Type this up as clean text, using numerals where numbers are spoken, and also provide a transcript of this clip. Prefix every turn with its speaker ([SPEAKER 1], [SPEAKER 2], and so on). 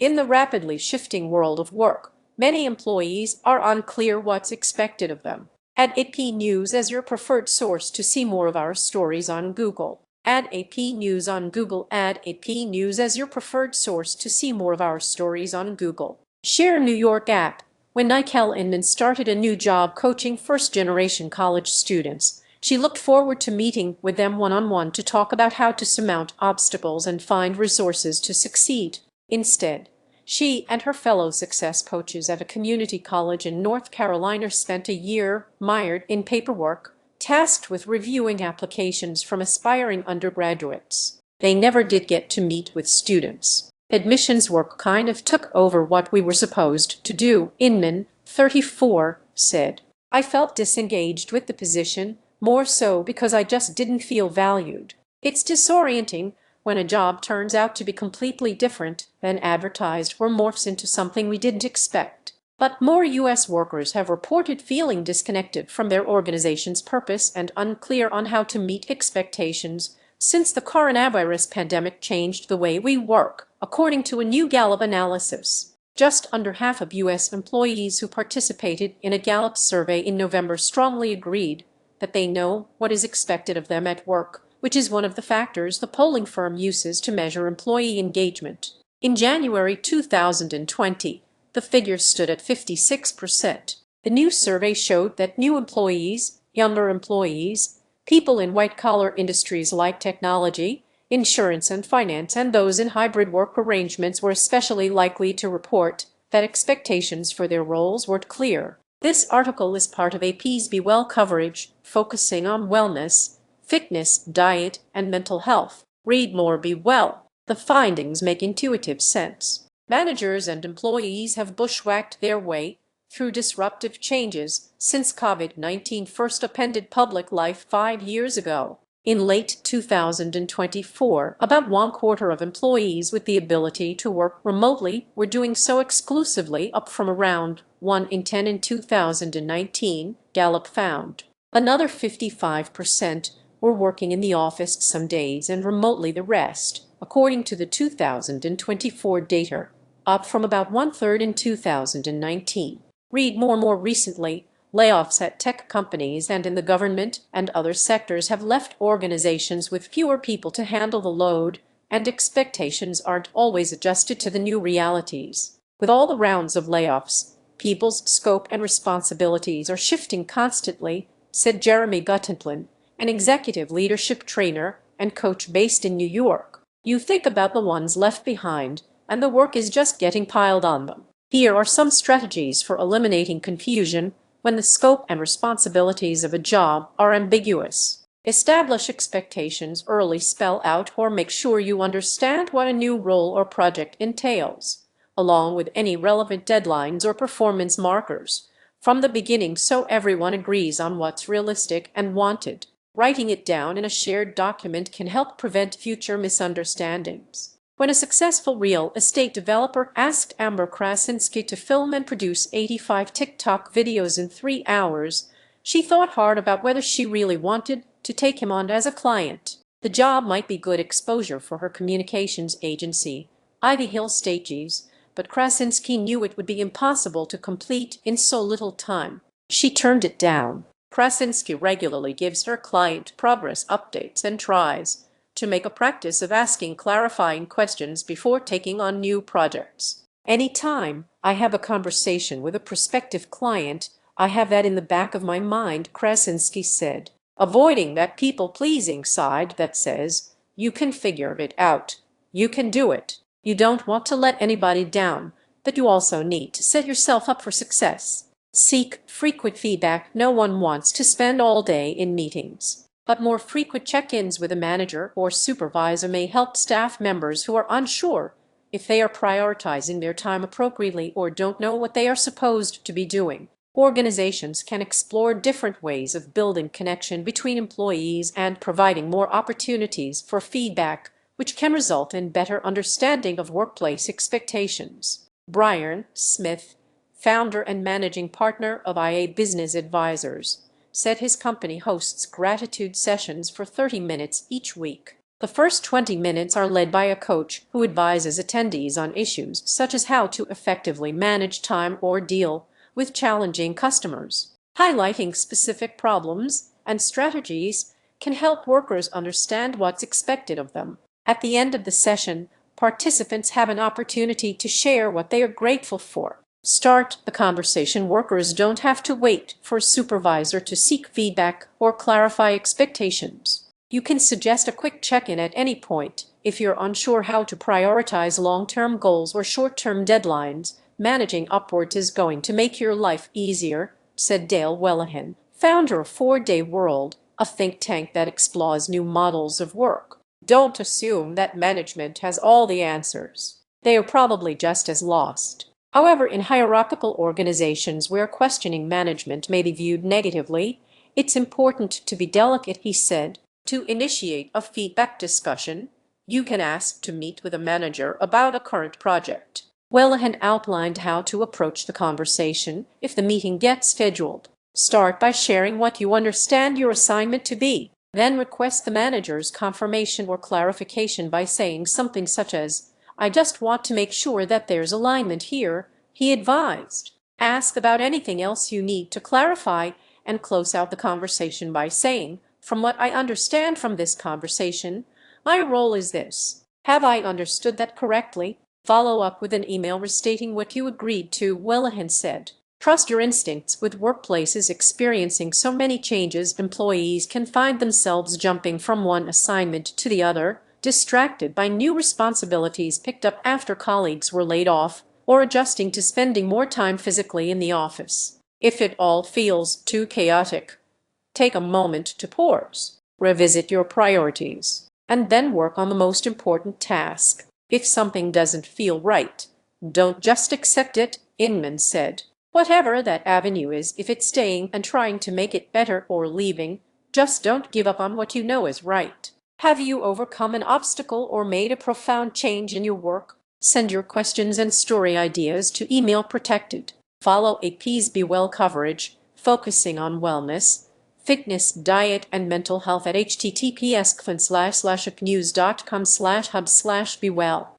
[SPEAKER 1] In the rapidly shifting world of work, many employees are unclear what's expected of them. Add AP News as your preferred source to see more of our stories on Google. Add AP News on Google. Add AP News as your preferred source to see more of our stories on Google. Share New York app. When Nikelle Inman started a new job coaching first-generation college students, she looked forward to meeting with them one-on-one to talk about how to surmount obstacles and find resources to succeed. Instead, she and her fellow success coaches at a community college in North Carolina spent a year mired in paperwork, tasked with reviewing applications from aspiring undergraduates. They never did get to meet with students. Admissions work kind of took over what we were supposed to do, Inman, 34, said. I felt disengaged with the position, more so because I just didn't feel valued. It's disorienting when a job turns out to be completely different than advertised or morphs into something we didn't expect. But more U.S. workers have reported feeling disconnected from their organization's purpose and unclear on how to meet expectations since the coronavirus pandemic changed the way we work, according to a new Gallup analysis. Just under half of U.S. employees who participated in a Gallup survey in November strongly agreed that they know what is expected of them at work, which is one of the factors the polling firm uses to measure employee engagement. In January 2020, the figure stood at 56%. The new survey showed that new employees, younger employees, people in white-collar industries like technology, insurance and finance, and those in hybrid work arrangements were especially likely to report that expectations for their roles weren't clear. This article is part of AP's Be Well coverage, focusing on wellness, fitness, diet, and mental health. Read more. Be Well. The findings make intuitive sense. Managers and employees have bushwhacked their way through disruptive changes since COVID-19 first upended public life 5 years ago. In late 2024, about 1/4 of employees with the ability to work remotely were doing so exclusively, up from around 1 in 10 in 2019, Gallup found. Another 55% were working in the office some days and remotely the rest, according to the 2024 data, up from about 1/3 in 2019. Read more. More recently, layoffs at tech companies and in the government and other sectors have left organizations with fewer people to handle the load, and expectations aren't always adjusted to the new realities. With all the rounds of layoffs, people's scope and responsibilities are shifting constantly, said Jeremy Guttenplin, an executive leadership trainer and coach based in New York. You think about the ones left behind, and the work is just getting piled on them. Here are some strategies for eliminating confusion when the scope and responsibilities of a job are ambiguous. Establish expectations early. Spell out or make sure you understand what a new role or project entails, along with any relevant deadlines or performance markers, from the beginning so everyone agrees on what's realistic and wanted. Writing it down in a shared document can help prevent future misunderstandings. When a successful real estate developer asked Amber Krasinski to film and produce 85 TikTok videos in 3 hours, she thought hard about whether she really wanted to take him on as a client. The job might be good exposure for her communications agency, Ivy Hill Stages, but Krasinski knew it would be impossible to complete in so little time. She turned it down. Krasinski regularly gives her client progress updates and tries to make a practice of asking clarifying questions before taking on new projects. Anytime I have a conversation with a prospective client, I have that in the back of my mind, Krasinski said, avoiding that people-pleasing side that says, you can figure it out, you can do it, you don't want to let anybody down, but you also need to set yourself up for success. Seek frequent feedback. No one wants to spend all day in meetings, but more frequent check-ins with a manager or supervisor may help staff members who are unsure if they are prioritizing their time appropriately or don't know what they are supposed to be doing. Organizations can explore different ways of building connection between employees and providing more opportunities for feedback, which can result in better understanding of workplace expectations. Brian Smith, founder and managing partner of IA Business Advisors, said his company hosts gratitude sessions for 30 minutes each week. The first 20 minutes are led by a coach who advises attendees on issues such as how to effectively manage time or deal with challenging customers. Highlighting specific problems and strategies can help workers understand what's expected of them. At the end of the session, participants have an opportunity to share what they are grateful for. Start the conversation. Workers don't have to wait for a supervisor to seek feedback or clarify expectations. You can suggest a quick check-in at any point. If you're unsure how to prioritize long-term goals or short-term deadlines, managing upwards is going to make your life easier, said Dale Wellehen, founder of 4-Day World, a think tank that explores new models of work. Don't assume that management has all the answers. They are probably just as lost. However, in hierarchical organizations where questioning management may be viewed negatively, it's important to be delicate, he said. To initiate a feedback discussion, you can ask to meet with a manager about a current project. Wellehen outlined how to approach the conversation if the meeting gets scheduled. Start by sharing what you understand your assignment to be. Then request the manager's confirmation or clarification by saying something such as, "I just want to make sure that there's alignment here," he advised. Ask about anything else you need to clarify and close out the conversation by saying, "From what I understand from this conversation, my role is this. Have I understood that correctly?" Follow up with an email restating what you agreed to, Wellehen said. Trust your instincts. With workplaces experiencing so many changes, employees can find themselves jumping from one assignment to the other, distracted by new responsibilities picked up after colleagues were laid off, or adjusting to spending more time physically in the office. If it all feels too chaotic, take a moment to pause, revisit your priorities, and then work on the most important task. If something doesn't feel right, don't just accept it, Inman said. Whatever that avenue is, if it's staying and trying to make it better or leaving, just don't give up on what you know is right. Have you overcome an obstacle or made a profound change in your work? Send your questions and story ideas to email protected. Follow AP's Be Well coverage, focusing on wellness, fitness, diet, and mental health at https://upnews.com/hub/bewell.